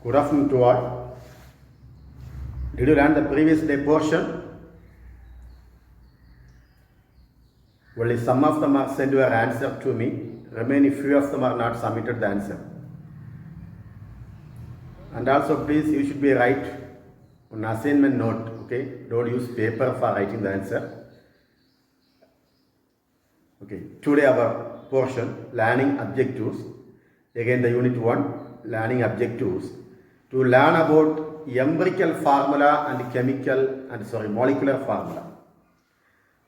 Good afternoon to all. Did you learn the previous day portion? Only some of them are sent your answer to me. Remaining few of them are not submitted the answer. And also please you should be write on assignment note. Okay, don't use paper for writing the answer. Okay, today our portion learning objectives. Again the unit 1 learning objectives. To learn about empirical formula and molecular formula.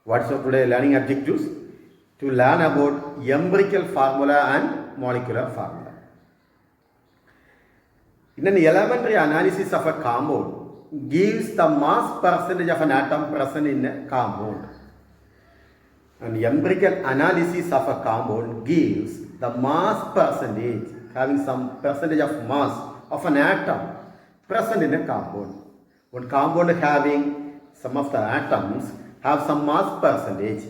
What's your today learning objectives? To learn about empirical formula and molecular formula. In an elementary analysis of a compound gives the mass percentage of an atom present in a compound. An empirical analysis of a compound gives the mass percentage, having some percentage of mass of an atom present in a compound. One compound having some of the atoms have some mass percentage.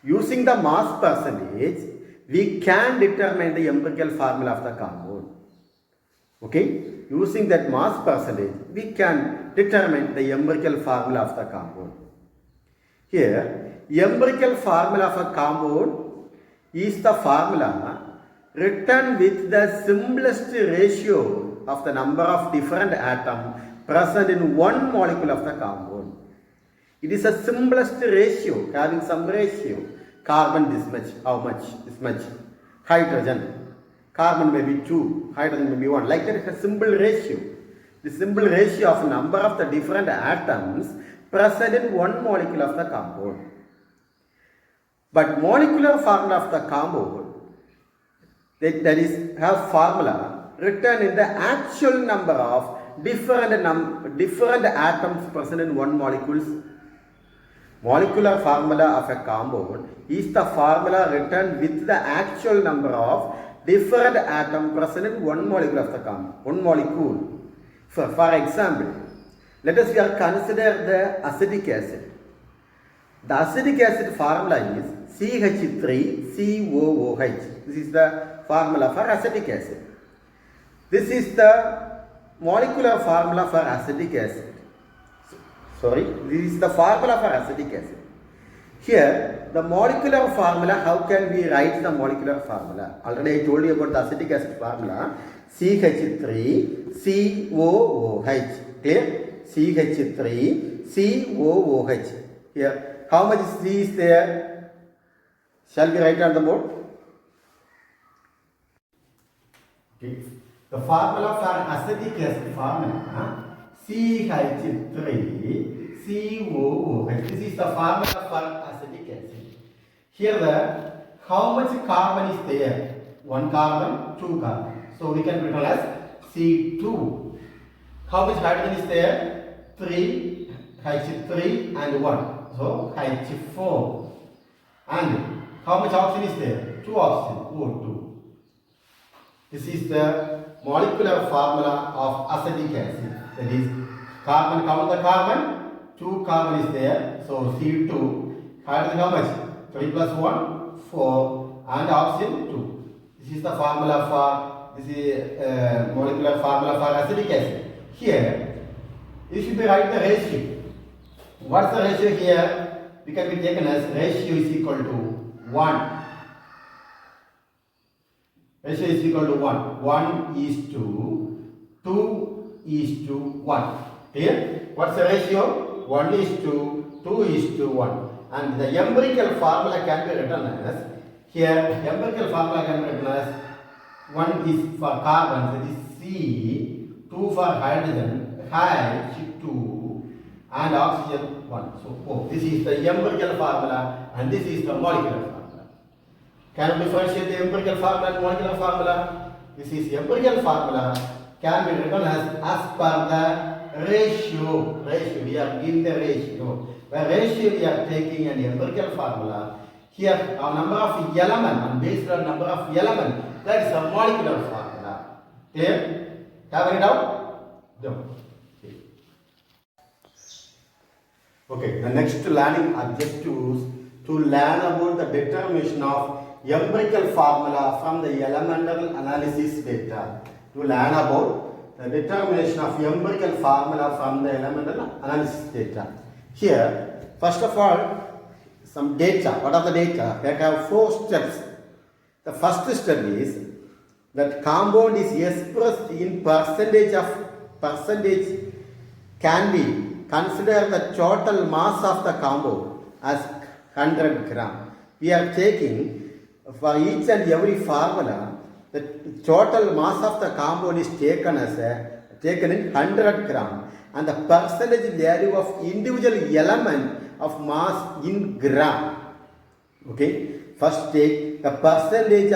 Using the mass percentage, we can determine the empirical formula of the compound. Okay? Using that mass percentage, we can determine the empirical formula of the compound. Here, empirical formula of a compound is the formula written with the simplest ratio of the number of different atoms present in one molecule of the compound. It is a simplest ratio, having some ratio. Carbon this much, how much? This much. Hydrogen. Carbon may be 2, hydrogen may be 1. Like that, it's a simple ratio. The simple ratio of number of the different atoms present in one molecule of the compound. But molecular formula of the compound, that is have formula written in the actual number of different atoms present in one molecule. Molecular formula of a compound is the formula written with the actual number of different atoms present in one molecule of the compound. One molecule. For example, let us consider the acetic acid. The acetic acid formula is CH3COOH. This is the formula for acetic acid. This is the molecular formula for acetic acid. This is the formula for acetic acid. Here, the molecular formula, how can we write the molecular formula? Already I told you about the acetic acid formula. CH3COOH. Clear? CH3COOH. Here, how much C is there? Shall we write on the board? Okay. The formula for acetic acid formula CH3COOH. This is the formula for acetic acid. Here how much carbon is there? 1 carbon, 2 carbon. So we can write as C2. How much hydrogen is there? 3, H3 and 1. So H4. And how much oxygen is there? 2 oxygen, O2. This is the molecular formula of acetic acid. That is, carbon, count the carbon. 2 carbon is there. So C2. Hydrogen how much? 3 plus 1, 4. And oxygen 2. This is the formula for, molecular formula for acetic acid. Here, you should be write the ratio. What's the ratio here? We can be taken as ratio is equal to 1. Ratio is equal to 1. 1 is to 2 is to 1. Clear? What's the ratio? 1 is to 2 is to 1. And the empirical formula can be written as, here empirical formula can be written as 1 is for carbon, that is C, 2 for hydrogen, H2, and oxygen 1. So this is the empirical formula and this is the molecular formula. Can we differentiate the empirical formula and molecular formula? This is empirical formula can be written as per the ratio. We are giving the ratio. By ratio we are taking an empirical formula. Here our number of elements, and based on number of elements, that is a molecular formula. Clear? Have any doubt? No. Okay, the next learning objectives to learn about the determination of empirical formula from the elemental analysis data. To learn about determination of empirical formula from the elemental analysis data. Here, first of all, some data. What are the data? They have 4 steps. The first step is that compound is expressed in percentage can be consider the total mass of the compound as 100 gram. We are taking for each and every formula the total mass of the compound is taken in 100 gram and the percentage value of individual element of mass in gram. Okay, first take the percentage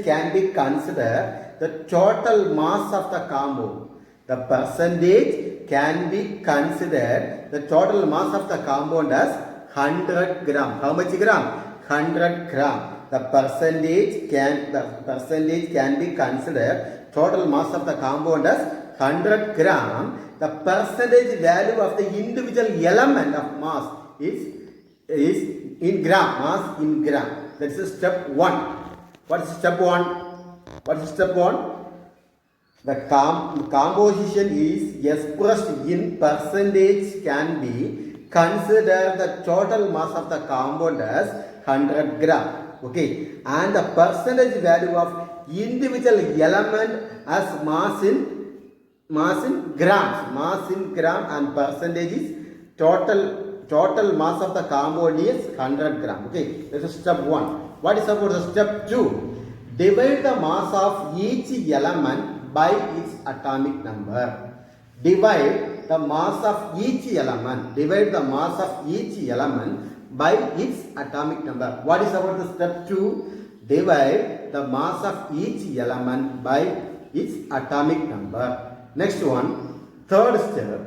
can be considered the total mass of the compound. The percentage can be considered the total mass of the compound as 100 gram. How much gram? 100 gram. The percentage can be considered total mass of the compound as 100 gram. The percentage value of the individual element of mass is in gram. Mass in gram. That is step 1. What is step 1? What is step 1? The composition is expressed in percentage can be considered the total mass of the compound as 100 gram. Okay, and the percentage value of individual element as mass in gram and percentage is total mass of the compound is 100 gram. Okay, this is step 1. What is about the step 2? Divide the mass of each element by its atomic number. Divide the mass of each element by its atomic number. What is about the step 2? Divide the mass of each element by its atomic number. Next one, third step.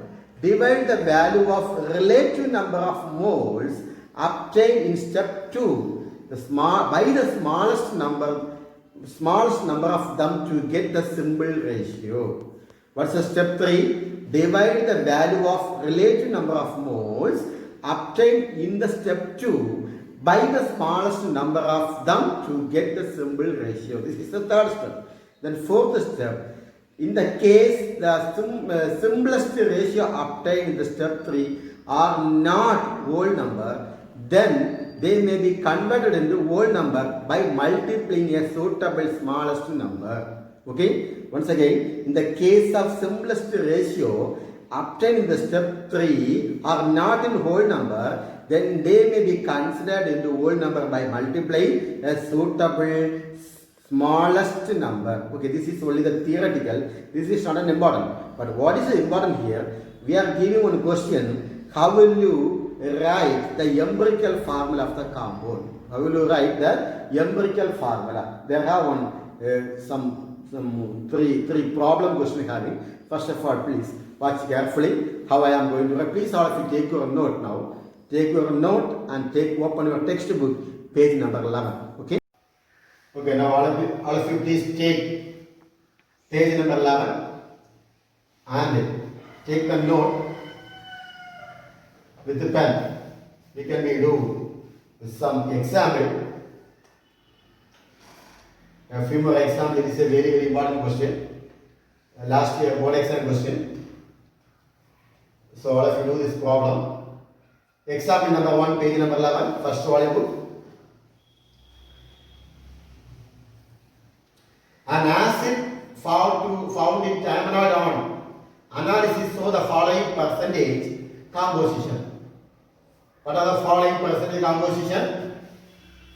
Divide the value of relative number of moles obtained in step 2 by the smallest number of them to get the symbol ratio. What's the step 3? Divide the value of relative number of moles obtained in the step 2 by the smallest number of them to get the symbol ratio. This is the third step. Then fourth step. In the case the simplest ratio obtained in the step 3 are not whole number, then they may be converted into whole number by multiplying a suitable smallest number. Okay, once again, in the case of simplest ratio obtained in the step 3 are not in whole number, then they may be considered into whole number by multiplying a suitable smallest number. Okay, this is only the theoretical. This is not an important. But what is important here? We are giving one question. How will you write the empirical formula of the compound? How will you write the empirical formula? There are some three problem question having. First of all, please watch carefully how I am going to write. Please all of you take your note now. Take your note and open your textbook, page number 11. Okay. Okay. Now all of you please take page number 11 and take the note with the pen. We can do some example. A few more examples. This is a very important question. Last year board exam question. So all of you do this problem. Example number 1, page number 11, first volume book. An acid found in terminal on analysis show the following percentage composition. What are the following percentage composition?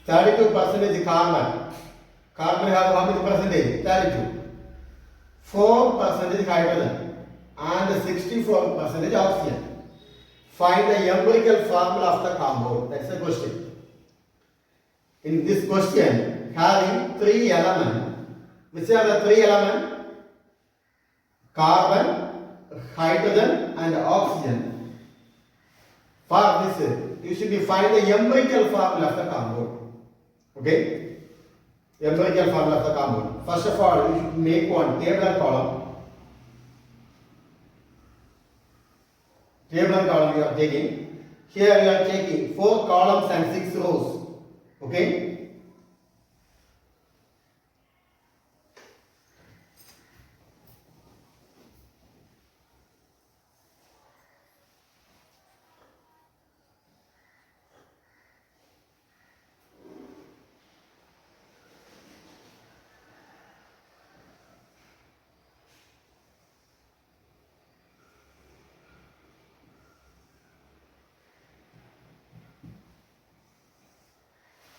32% carbon. Carbon has how many percentage? 32. 4% hydrogen and 64% oxygen. Find the empirical formula of the compound. That's the question. In this question, having 3 elements. Which are the 3 elements? Carbon, hydrogen and oxygen. For this, you should find the empirical formula of the compound. Okay? Empirical formula of the compound. First of all, you should make one tabular column. Tabular column you are taking. Here you are taking 4 columns and 6 rows. Okay?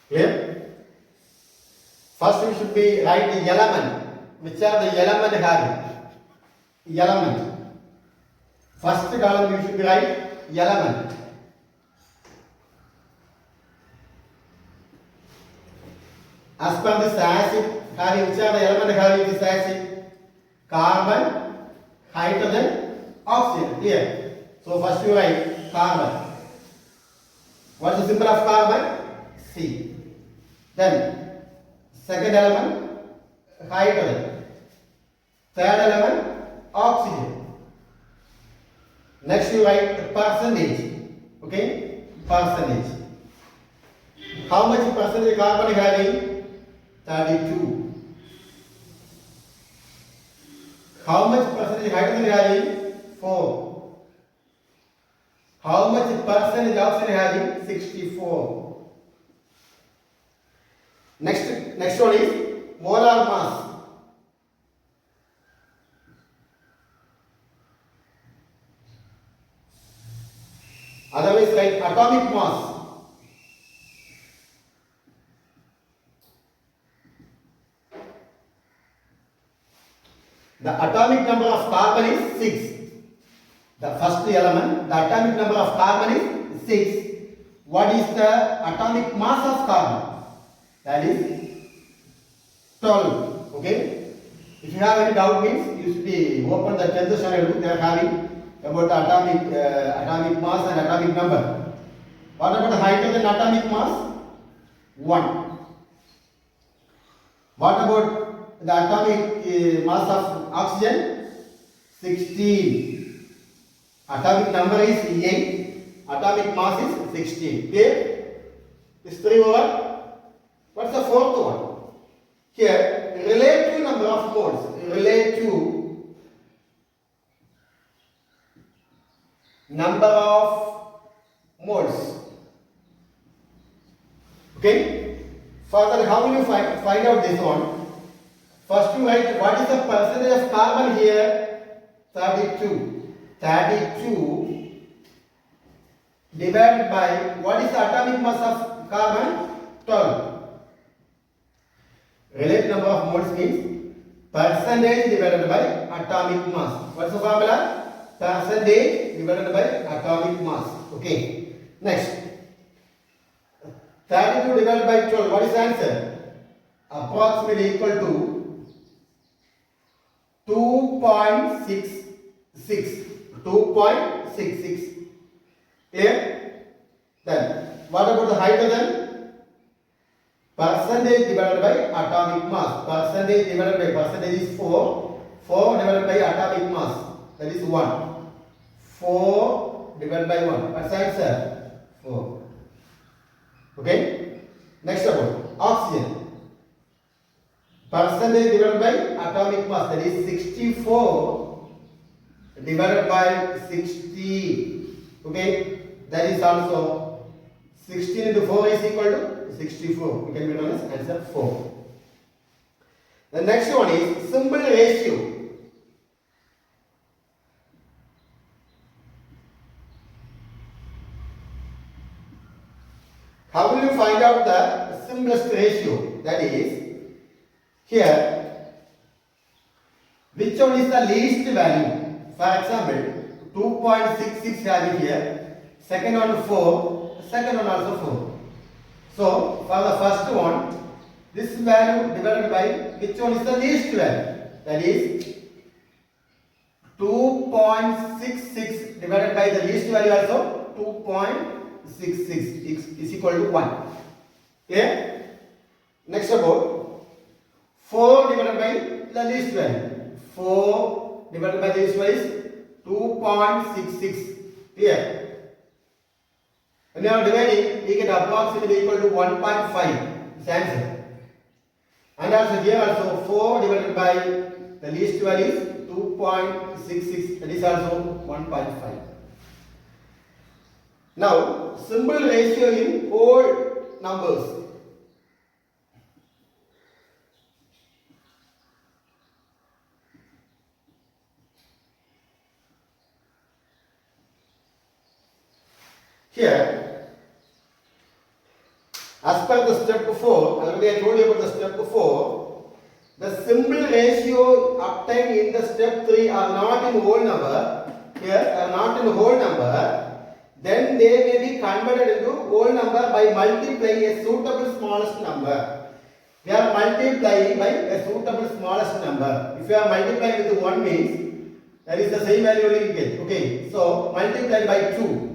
Clear? First we should be write the element. Which are the element having? Element. First column you should be write element. As per this acid having, which are the element having this acid? Carbon, hydrogen, oxygen. Clear? So first you write carbon. What is the symbol of carbon? C. Then second element hydrogen. Third element oxygen. Next you write the percentage. Okay? Percentage. How much percentage carbon having? 32. How much percentage hydrogen having? 4. How much percentage oxygen having? 64. Next one is molar mass. Otherwise write atomic mass. The atomic number of carbon is 6. The first element, the atomic number of carbon is 6. What is the atomic mass of carbon? That is 12. Okay? If you have any doubt, means you should be open the 10th standard book. They are having about the atomic mass and atomic number. What about the hydrogen atomic mass? 1. What about the atomic mass of oxygen? 16. Atomic number is 8. Atomic mass is 16. Clear? This 3 over. What's the fourth one? Here, relative number of moles. Relative number of moles. Okay? Further, how will you find out this one? First you write what is the percentage of carbon here? 32. 32 divided by what is the atomic mass of carbon? 12. Relative number of moles means percentage divided by atomic mass. What's the formula? Percentage divided by atomic mass. Okay. Next. 32 divided by 12. What is the answer? Approximately equal to 2.66. 2.66. Clear? Then what about the hydrogen? Percentage divided by atomic mass. Percentage divided by percentage is 4. 4 divided by atomic mass. That is 1. 4 divided by 1. What's the answer? 4. Okay? Next about oxygen. Percentage divided by atomic mass. That is 64 divided by 60. Okay? That is also 16 into 4 is equal to 64. We can get on as answer 4. The next one is simple ratio. How will you find out the simplest ratio? That is, here, which one is the least value? For example, 2.66 having here, second one 4, second one also 4. So, for the first one, this value divided by which one is the least value? That is 2.66 divided by the least value also 2.66 is equal to 1. Okay? Next about 4 divided by the least value. 4 divided by the least value is 2.66. Here. When you are dividing, we get approximately equal to 1.5. This answer. And also here also 4 divided by the least value is 2.66. That is also 1.5. Now, simple ratio in whole numbers. Here, as per the step step 4, already I told you about the step 4. The simple ratio obtained in the step 3 are not in whole number. Here are not in whole number. Then they may be converted into whole number by multiplying a suitable smallest number. We are multiplying by a suitable smallest number. If you are multiplying with 1 means that is the same value you will get. Okay, so multiply by 2.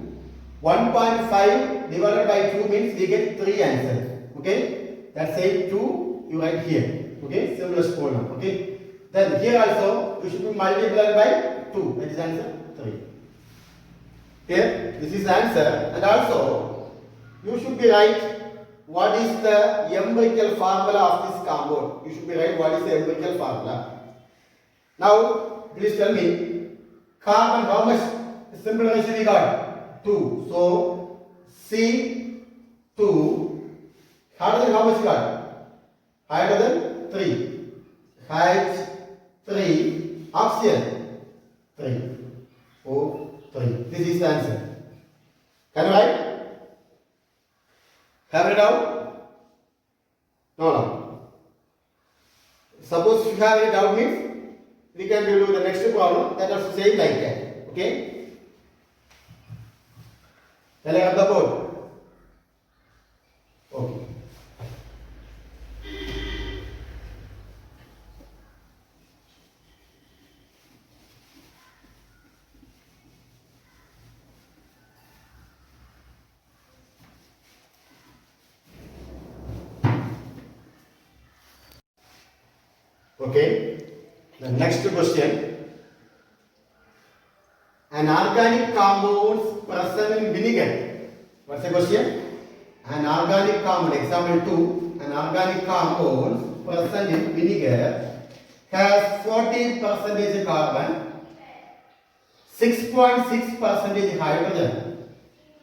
1.5 divided by 2 means we get 3 answers. Okay, that same 2 you write here. Okay, simplest whole number. Okay, then here also you should be multiplied by 2. That is answer 3. Here, this is answer, and also you should be right. What is the empirical formula of this compound? You should be right. What is the empirical formula? Now, please tell me, carbon, how much simple ratio we got? 2. So, C2, hydrogen, how much we got? Hydrogen, 3. H3, oxygen, 3. O3. This is the answer. Can you write? Have it out? No. Suppose you have any doubt means we can do the next problem that also same like that. Okay? Shall I have the board? Okay. Okay, the next question. An organic compound present in vinegar. What's the question? An organic compound, example 2, an organic compound present in vinegar has 40% carbon, 6.6% hydrogen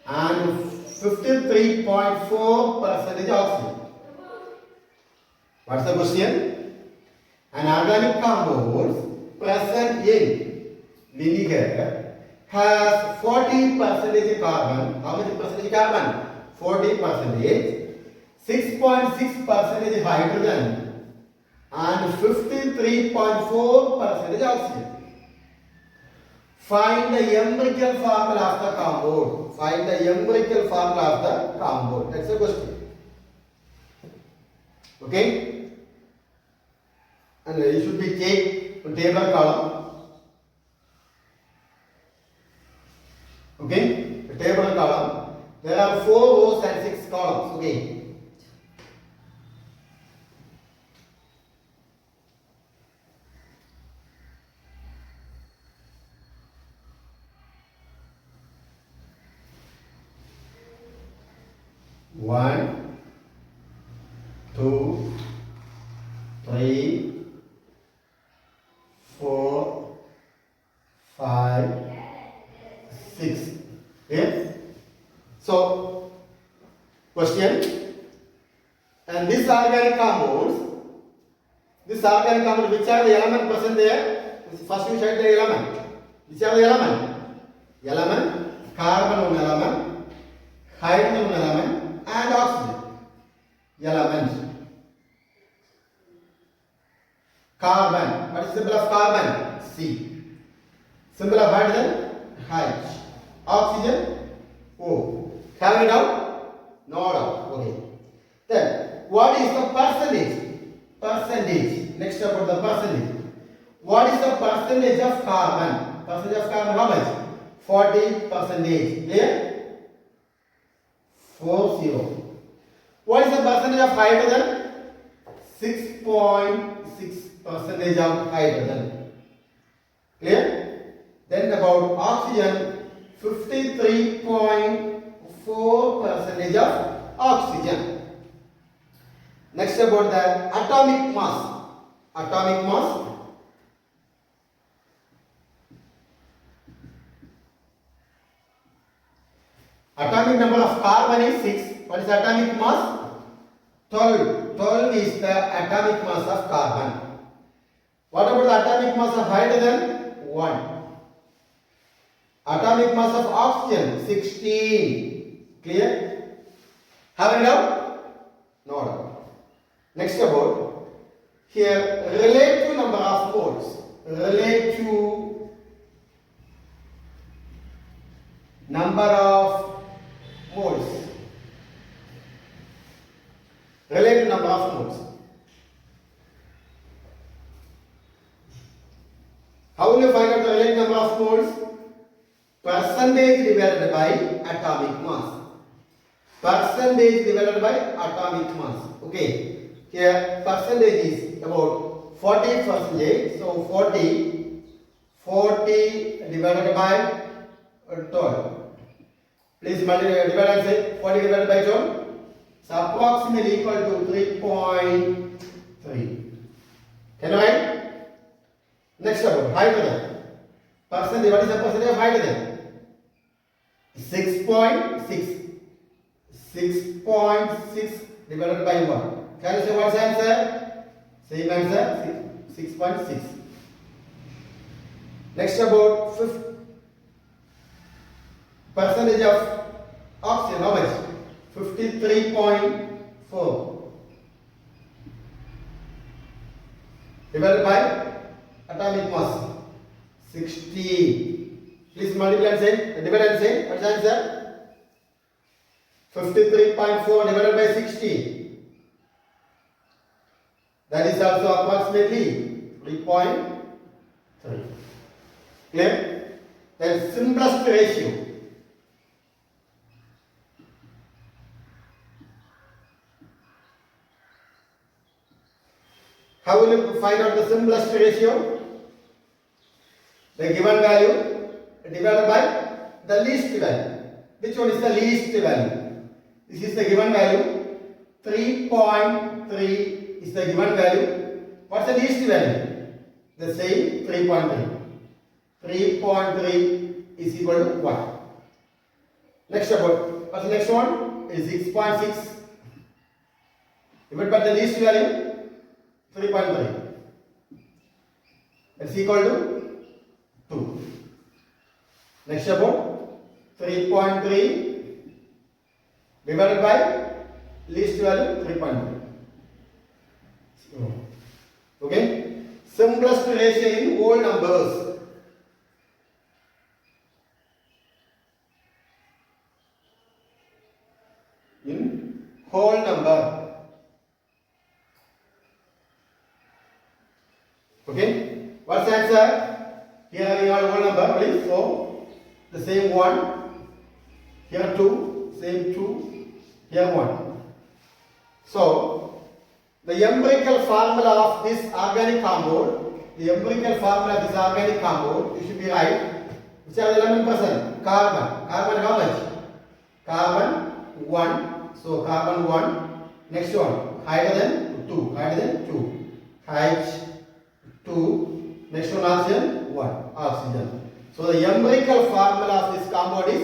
and 53.4% oxygen. What's the question? An organic compound present in vinegar has 40% carbon. How much percentage carbon? 40%. 6.6% hydrogen and 53.4% oxygen. Find the empirical formula of the compound. Find the empirical formula of the compound. That's the question. Okay? And it should be take table column. Okay, the table column. There are 4 rows and 6 columns. Okay. One, 2, 3, 4, 5, 6. Yes. So, question. And this organic compounds, which are the element present there? First we check the element. Which are the element? Carbon one element, hydrogen one element, and oxygen element. Carbon. What is the symbol of carbon? C. Symbol of hydrogen? H. Oxygen? O. Have it out? No doubt. Okay. Then, what is the percentage? Next about the percentage. What is the percentage of carbon? Percentage of carbon, how much? 40%. Clear? 40. What is the percentage of hydrogen? 6.6% of hydrogen. Clear? Then about oxygen, 53.4% of oxygen. Next about the atomic mass. Atomic number of carbon is 6. What is atomic mass? 12. 12 is the atomic mass of carbon. What about the atomic mass of hydrogen? 1. Atomic mass of oxygen, 16. Clear? Have it out? No doubt. Next about here relative number of moles. Relative number of moles. Relative number of moles. How will you find out the relative number of moles? Percentage divided by atomic mass. Percentage divided by atomic mass. Okay. Here percentage is about 40%. So 40 divided by 12. Please divide and say 40 divided by 12. So approximately equal to 3.3. Can you write? Next about hydrogen. Percentage, what is the percentage of hydrogen? 6.6. 6.6 divided by 1. Can you say what's the answer? Same answer, 6.6. Next about percentage of oxygen, how much? 53.4 divided by atomic mass 16. Please multiply and say, divide and say, what's the answer? 53.4 divided by 16. That is also approximately 3.3. Clear? Then simplest ratio. How will you find out the simplest ratio? The given value divided by the least value. Which one is the least value? This is the given value. 3.3 is the given value. What's the least value? The same 3.3. 3.3 is equal to 1. Next about, what's the next one? Is 6.6. Divided by the least value 3.3. It's equal to 2. Next about 3.3 divided by least value 3.3. Okay. Simplest ratio in whole numbers. In whole number. Okay. What's the answer? Here we have whole number, please. So the same 1. Here 2. Same 2. Here 1. So the empirical formula of this organic compound, you should be right. Which are the element present? Carbon. Carbon how much? Carbon 1. So carbon 1. Next one. Hydrogen 2. Hydrogen 2. H2. Next one oxygen 1. Oxygen. So the empirical formula of this compound is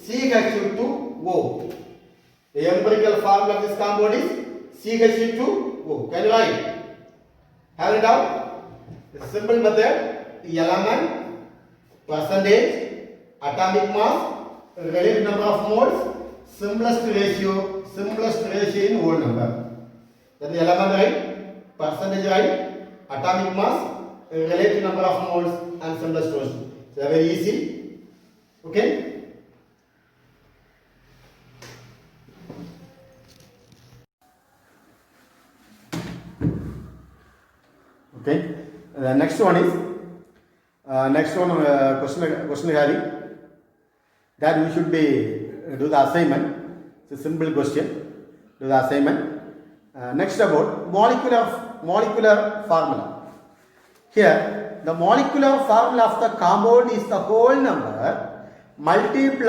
CH2O. The empirical formula of this compound is CH2O. Can you write? Have it down. The simple method: the element, percentage, atomic mass, relative number of moles, simplest ratio in whole number. Then the element right, percentage right, atomic mass, relative number of moles, and simplest ratio. So very easy. Okay. Okay. The next one is question having that we should be do the assignment. It's a simple question. Do the assignment. Next about molecular formula. Here the molecular formula of the compound is the whole number multiple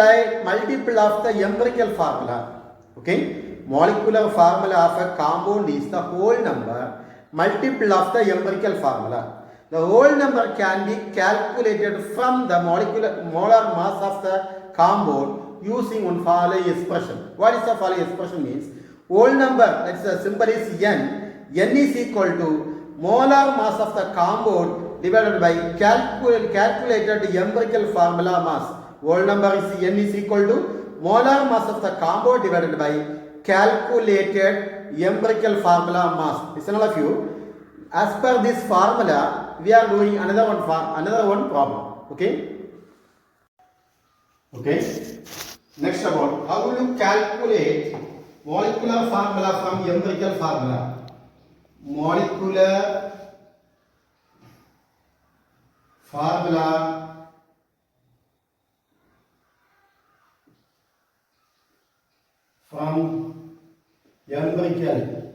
of the empirical formula. Okay. Molecular formula of a compound is the whole number multiple of the empirical formula. The whole number can be calculated from the molar mass of the compound using one following expression. What is the following expression means? Whole number, let's say simple is n. N is equal to molar mass of the compound divided by calculated empirical formula mass. Whole number is n is equal to molar mass of the compound divided by calculated empirical formula mass. Listen all of you. As per this formula, we are doing another one problem. Okay. Next about how will you calculate molecular formula from empirical formula? Molecular formula from empirical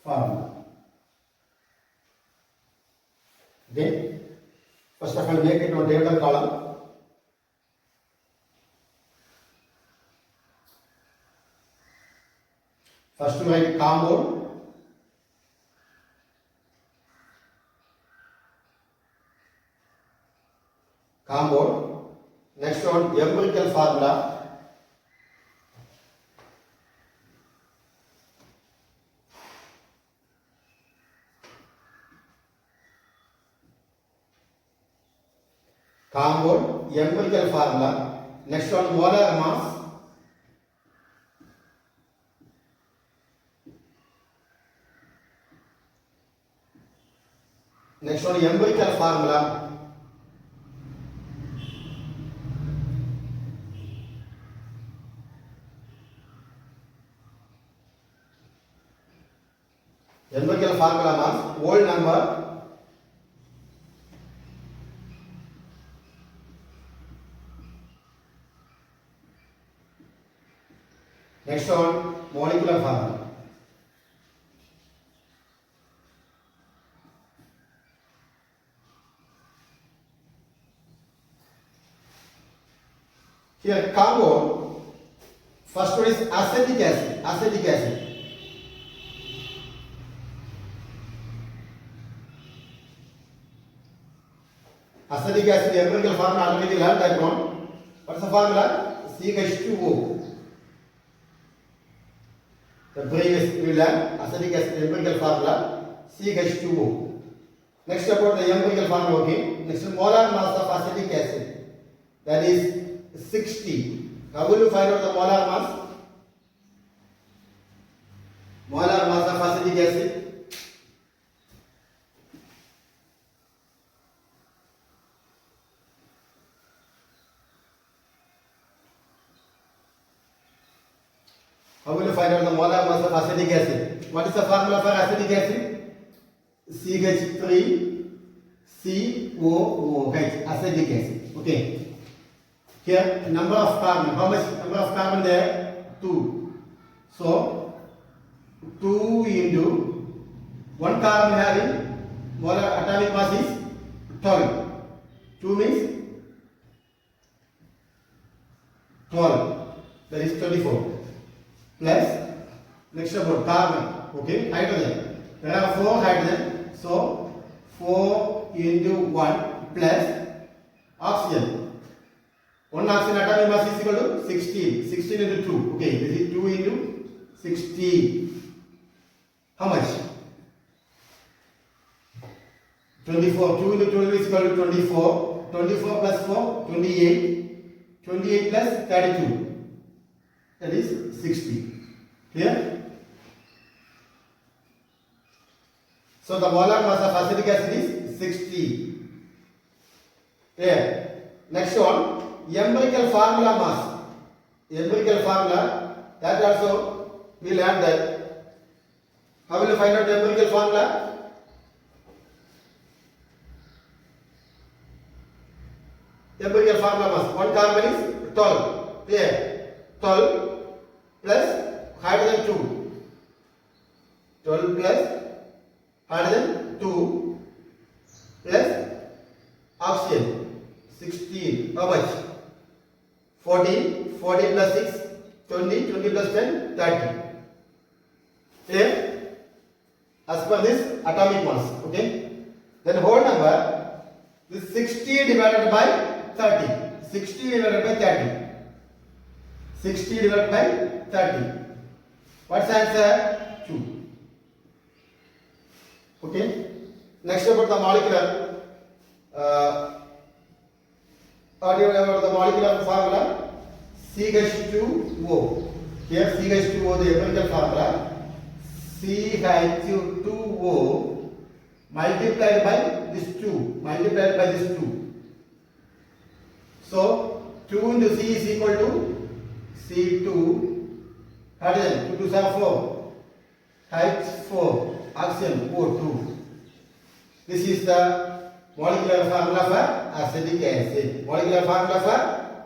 formula. Okay. First of all, make it one table column. First to write compound. Next one, empirical formula. Compound, empirical formula. Next one, molar mass. Next one, empirical formula. Empirical formula mass, whole number. Next one, molecular formula. Here compound, first one is acetic acid. Acetic acid. Acetic acid empirical formula already learned that one. What's the formula? CH2O. The previous we learned acetic acid empirical formula CH2O. Next about the empirical formula. Okay. Next molar mass of acetic acid, that is 60. How will you find out the molar mass? Molar mass of acetic acid. How will you find out the molar mass of acetic acid? What is the formula for acetic acid? CH3COOH, acetic acid. Okay. Here number of carbon. How much number of carbon there? 2. So 2 into 1 carbon having molar atomic mass is 12. 2 means 12. That is 24. Plus next about carbon. Okay, hydrogen. There are 4 hydrogen. So 4 into 1 plus oxygen. 1 oxygen atomic mass is equal to 16. 16 into 2. Okay, this is 2 into 16. How much? 24. 2 into 12 is equal to 24. 24 plus 4, 28. 28 plus 32. That is 60. Clear? So the molar mass of acetic acid is 60. Clear? Next one, empirical formula mass. Empirical formula, that also we learned that. How will you find out the empirical formula? Empirical formula mass. 1 carbon is 12. Clear? 12 plus hydrogen 2. 12 plus hydrogen 2 plus oxygen 16. How much? 14. 14 plus 6, 20. 20 plus 10, 30. Clear? As per this atomic mass. Okay. Then whole number, this 60 divided by 30. 60 divided by 30. 60 divided by 30. What's the answer? 2. Okay. Next about the molecular. What do you know about the molecular formula? CH2O. Here CH2O, the empirical formula, CH2O multiplied by this 2, multiplied by this 2. So 2 into C is equal to C2 hydrogen, 2 2 are 4, H4, oxygen O2. This is the molecular formula for acetic acid. Molecular formula for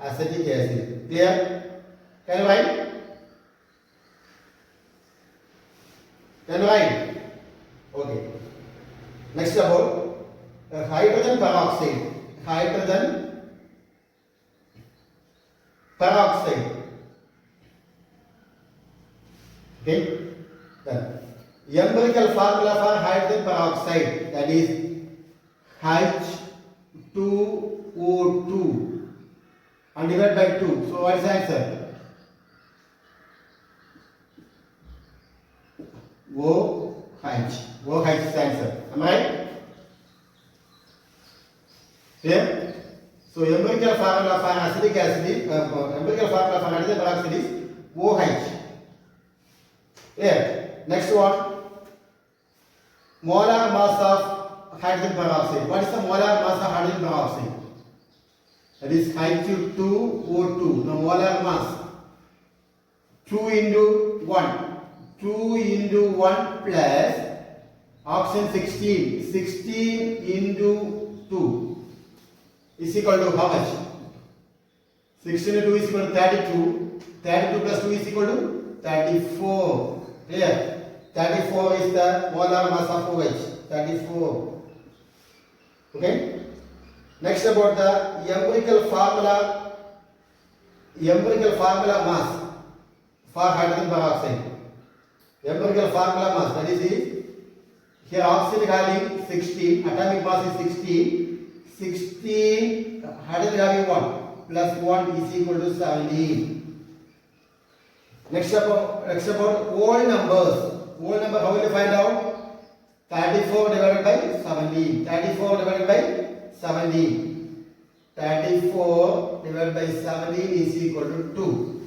acetic acid. Clear? Can you write? Can you write? Okay. Next about hydrogen peroxide. Hydrogen peroxide. Okay. Then empirical formula for hydrogen peroxide, that is H2O2 and divided by 2. So what is the answer? OH. OH is the answer. Am I right? Clear? So empirical formula for acetic acid is empirical formula for hydrogen peroxide is OH. Clear? Next one. Molar mass of hydrogen peroxide. What is the molar mass of hydrogen peroxide? That is H2O2. The molar mass. 2 into 1. 2 into 1 plus oxygen 16. 16 into 2 is equal to how much? 16 into 2 is equal to 32. 32 plus 2 is equal to 34. Clear? 34 is the molar mass of OH. 34. Okay. Next about the empirical formula mass for hydrogen peroxide. Empirical formula mass, that is here oxygen having 16, atomic mass is 16. 16 hydrogen having 1 plus 1 is equal to 17. Next about whole numbers. Whole number, how will you find out? 34 divided by 17. 34 divided by 17. 34 divided by 17 is equal to 2.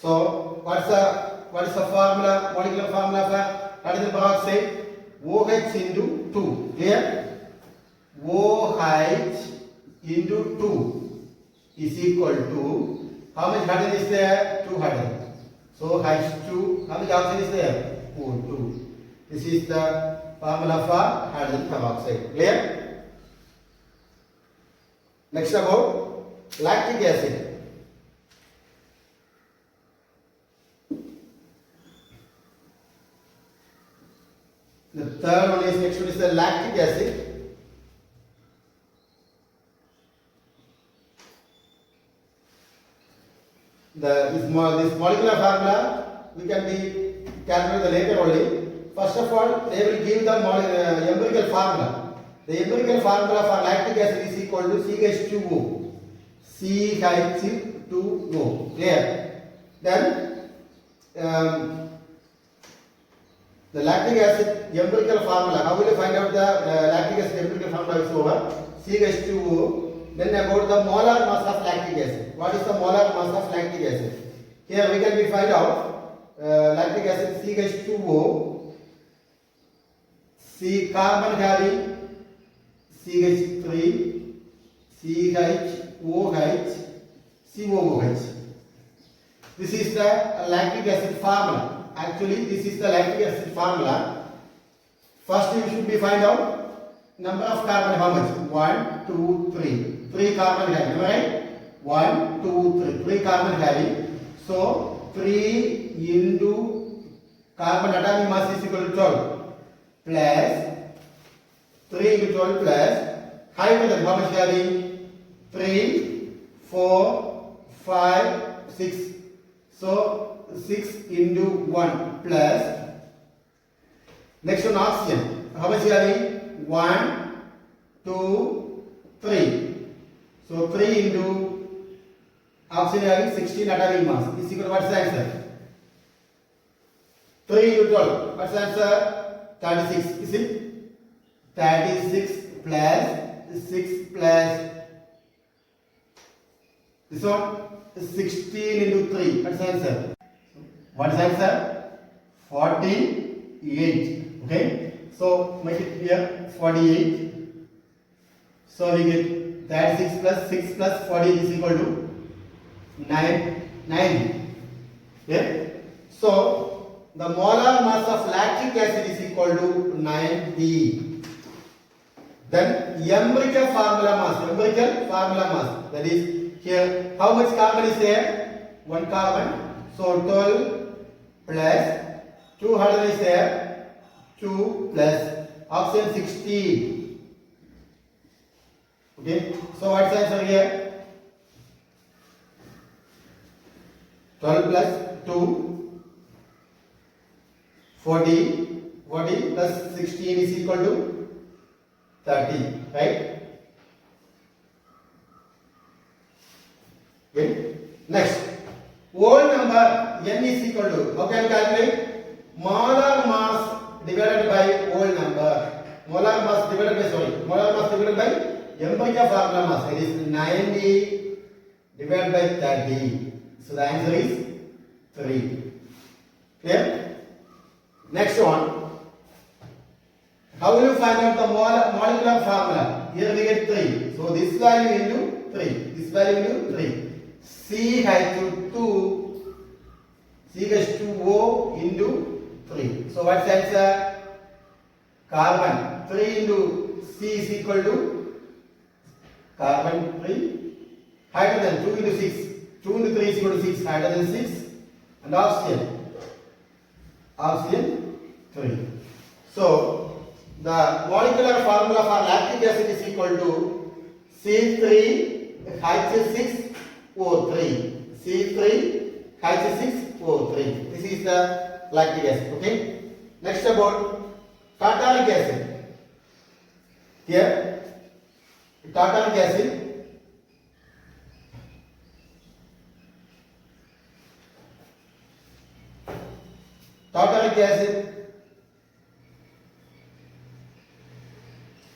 So what's the formula, molecular formula for hydrogen peroxide? OH into 2. Clear? OH into 2 is equal to, how much hydrogen is there? 2 hydrogen. So H2, how much oxygen is there? O2. This is the formula for hydrogen peroxide. Clear? Next about lactic acid. The third one is, next one is the lactic acid. This molecular formula we can be calculated later only. First of all, they will give the empirical formula. The empirical formula for lactic acid is equal to CH2O. CH2O. Clear? Then the lactic acid empirical formula. How will you find out the lactic acid empirical formula is over? CH2O. Then about the molar mass of lactic acid. What is the molar mass of lactic acid? Here we can find out lactic acid CH2O. C carbon having CH3, CH, OH, COOH. This is the lactic acid formula. Actually, this is the lactic acid formula. First, you should be find out number of carbon. How much? 1, 2, 3. 3 carbon having, right? 1, 2, 3. 3 carbon having. So 3 into carbon atomic mass is equal to 12 plus 3 into 12 plus hydrogen. How much having? 3, 4, 5, 6. So 6 into 1 plus, next one oxygen. How much having? 1, 2, 3. So 3 into oxygen having 16 atomic mass is equal to what's the answer? 3 into 12. What's the answer? 36. Is it? 36 plus 6 plus this one is 16 into 3. What's the answer? What is answer? 48. Okay. So make it here 48. So we get that 6 plus 40 is equal to 90. Yeah. So the molar mass of lactic acid is equal to 90. Then empirical formula mass, that is here how much carbon is there? 1 carbon. So 12 plus 200 is there, 2 plus oxygen 16. Okay, so what's the answer here? 12 plus 2, 40 plus 16 is equal to 30, right? Okay. Next, whole number n is equal to, how can you calculate? Molar mass divided by whole number. Molar mass divided by empirical formula mass. It is 90 divided by 30. So the answer is 3. Clear? Next one. How will you find out the molecular formula? Here we get 3. So this value into 3. This value into 3. CH2O into 3. So what's the answer? Carbon. 3 into C is equal to carbon 3. Hydrogen 2 into 6. 2 into 3 is equal to 6. Hydrogen 6. And oxygen 3. So the molecular formula for lactic acid is equal to C3H6O3. C3H6O3. This is the lactic acid. Okay. Next about tartaric acid. Here, tartaric acid.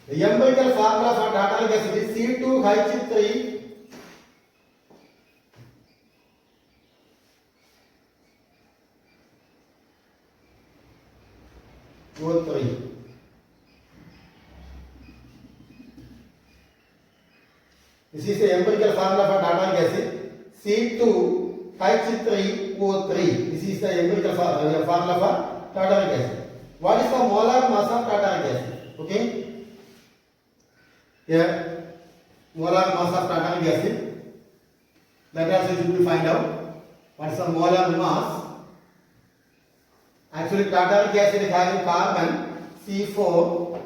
The empirical formula for tartaric acid is C2H3 O3. This is the empirical formula for tartaric acid C2H3O3. This is the empirical formula for tartaric acid. What is the molar mass of tartaric acid? Okay. Here, molar mass of tartaric acid. That also you will find out. What is the molar mass? Actually, tartaric acid is having carbon C4,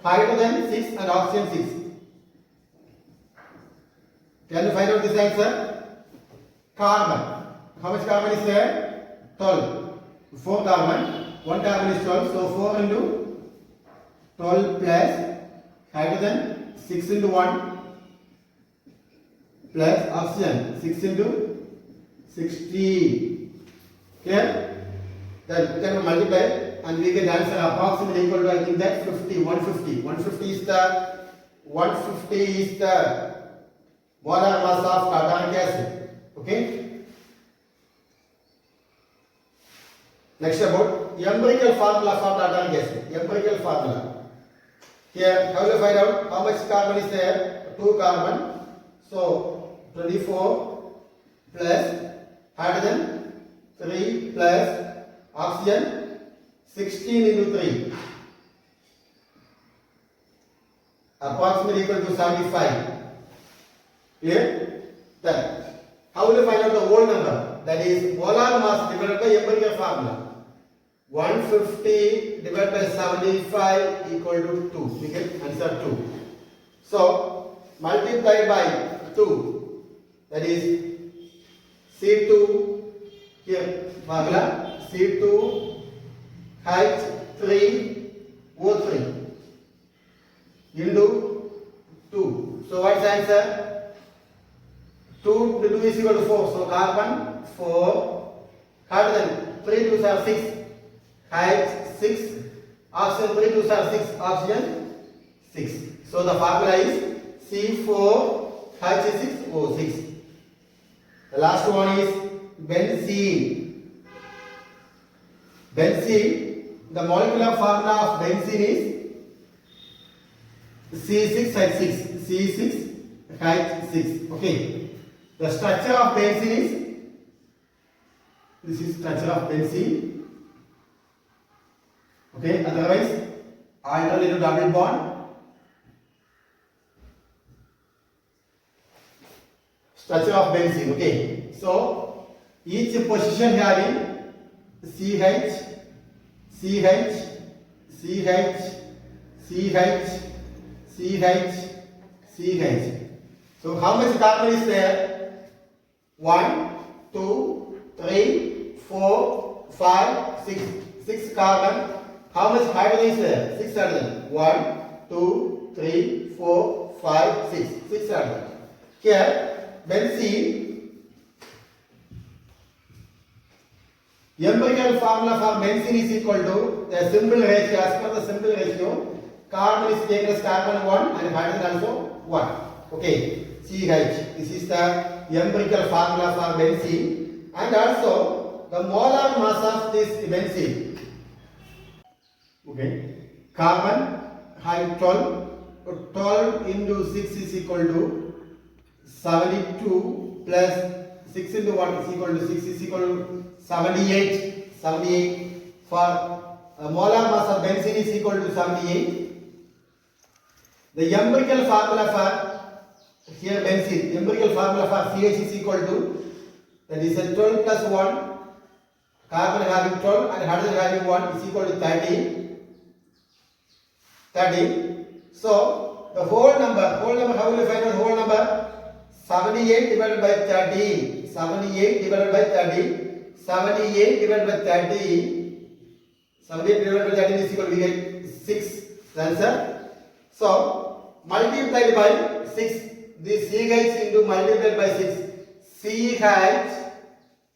hydrogen 6 and oxygen 6. Can you find out this answer? Carbon. How much carbon is there? 12. 4 carbon. 1 carbon is 12. So 4 into 12 plus hydrogen 6 into 1 plus oxygen 6 into 16. Clear? Then we can multiply and we get answer approximately equal to, I think that 150. 150 is the molar mass of tartaric acid. Okay. Next about empirical formula for tartaric acid. Empirical formula. Here, how will you find out how much carbon is there? 2 carbon. So 24 plus hydrogen 3 plus oxygen 16 into 3. Approximately equal to 75. Clear? Then, how will you find out the whole number? That is molar mass divided by empirical formula. 150 divided by 75 equal to 2. We get answer 2. So, multiplied by 2. That is C2, here formula C2H3O3 into 2. So what's the answer? 2 to 2 is equal to 4. So carbon 4, hydrogen 3 2s are 6, H 6, oxygen 3 2s are 6, oxygen 6. So the formula is C4H6O6. The last one is benzene. Benzene, the molecular formula of benzene is C6H6. C6H6. Okay. The structure of benzene is, this is structure of benzene. Okay, otherwise alternative double bond. Structure of benzene. Okay, so each position having CH, CH, CH, CH, CH, CH. So how much carbon is there? 1, 2, 3, 4, 5, 6. 6 carbon. How much hydrogen is there? 6 hydrogen. 1, 2, 3, 4, 5, 6. 6 hydrogen. Here, benzene. Empirical formula for benzene is equal to the simple ratio. As per the simple ratio, carbon is taken as carbon 1 and hydrogen also 1. Okay, CH. This is the empirical formula for benzene, and also the molar mass of this benzene. Okay, carbon having 12. 12 into 6 is equal to 72 plus 6 into 1 is equal to 6 is equal to 78. 78 for molar mass of benzene is equal to 78. The empirical formula for here benzene, empirical formula for CH is equal to, that is a 12 plus 1, carbon having 12 and hydrogen having 1 is equal to 13. 13. So the whole number, how will you find out whole number? 78 divided by 13. 78 divided by 13. 78 divided by 13. 78 divided by 13 is equal to, we get 6. The answer. So multiplied by 6. This CH into multiplied by 6. CH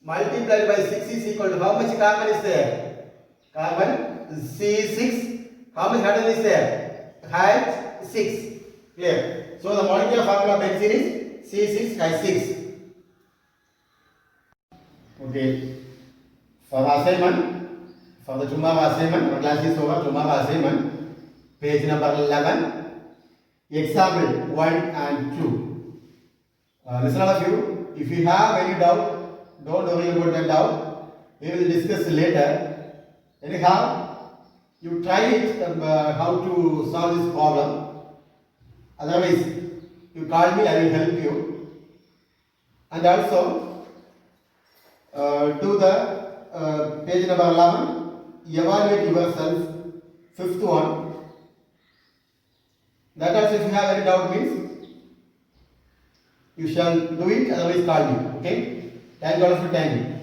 multiplied by 6 is equal to, how much carbon is there? Carbon C6. How much hydrogen is there? H6. Clear. So the molecular formula of benzene is C6H6. Okay. For assignment, for the tomorrow assignment, our class is over. Tomorrow assignment, page number 11, example 1 and 2. Listen all of you. If you have any doubt, don't worry about that doubt. We will discuss later. Anyhow, you try it, how to solve this problem. Otherwise, you call me, I will help you. And also, do the page number 11, evaluate yourself, 5th one. That also, if you have any doubt means, you shall do it, otherwise call me. Okay? Thank you all for your time.